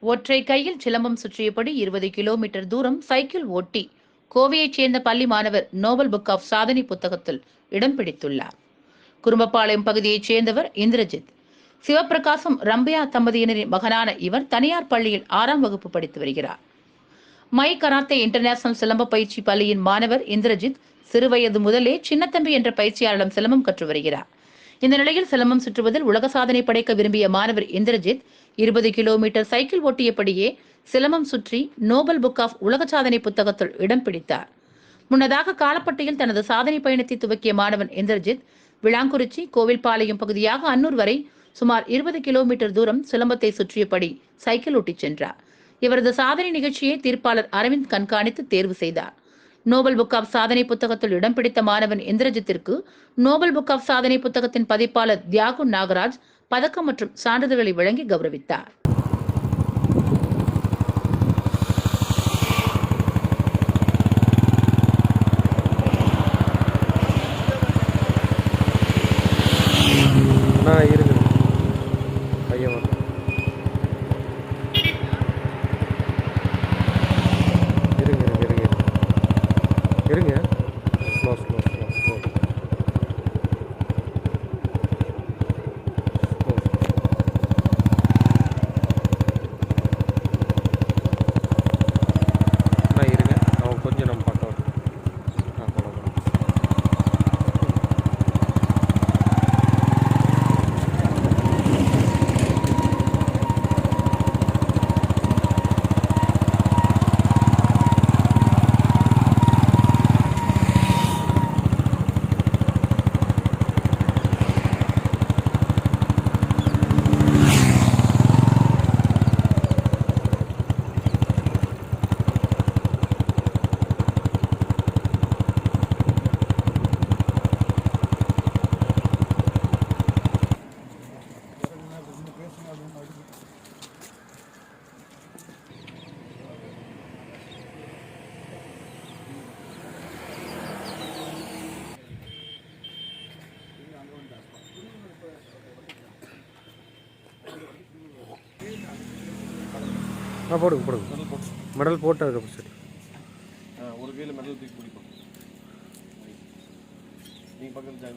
ஒற்றை கையில் சிலம்பம் சுற்றியபடி 20 கிலோமீட்டர் தூரம் சைக்கிள் ஓட்டி கோவையைச் சேர்ந்த பள்ளி மாணவர் நோபல் புக் ஆஃப் சாதனை புத்தகத்தில் இடம் பிடித்துள்ளார். குறும்பபாளையம் பகுதியைச் சேர்ந்தவர் இந்திரஜித். சிவபிரகாசம் ரம்பையா தம்பதியினரின் மகனான இவர் தனியார் பள்ளியில் 6ஆம் வகுப்பு படித்து வருகிறார். மை கராத்தே இன்டர்நேஷனல் சிலம்ப பயிற்சி பள்ளியின் மாணவர் இந்திரஜித் சிறுவயது முதலே சின்னத்தம்பி என்ற பயிற்சியாளரிடம் சிலம்பம் கற்று வருகிறார். இந்த நிலையில் சிலம்பம் சுற்றுவதில் உலக சாதனை படைக்க விரும்பிய மாணவர் இந்திரஜித் 20 கிலோமீட்டர் சைக்கிள் ஓட்டியபடியே சிலம்பம் சுற்றி நோபல் புக் ஆஃப் உலக சாதனை புத்தகத்தில் இடம் பிடித்தார். முன்னதாக காலப்பட்டியில் தனது சாதனை பயணத்தை துவக்கிய மாணவன் இந்திரஜித் விளாங்குறிச்சி, கோவில்பாளையம் பகுதியாக அன்னூர் வரை சுமார் 20 கிலோமீட்டர் தூரம் சிலம்பத்தை சுற்றியபடி சைக்கிள் ஓட்டிச் சென்றார். இவரது சாதனை நிகழ்ச்சியை தீர்ப்பாளர் அரவிந்த் கண்காணித்து தேர்வு செய்தார். நோபல் புக் ஆஃப் சாதனை புத்தகத்தில் இடம் பிடித்த மாணவன் இந்திரஜித்திற்கு நோபல் புக் ஆஃப் சாதனை புத்தகத்தின் பதிப்பாளர் தியாகு நாகராஜ் பதக்கம் மற்றும் சான்றிதழ்களை வழங்கி கௌரவித்தார். இருங்க ஸ்லோ ஸ்லோ ஸ்லோ ஸ்லோ இருங்க அவன் கொஞ்சம் நம்ம பக்கம் போடுங்க போடுங்க மெடல் போட்டு அதுக்கப்புறம் சரி ஒரு கையில் மெடல் தூக்கி பிடிப்போம். நீங்கள் பக்கத்தில்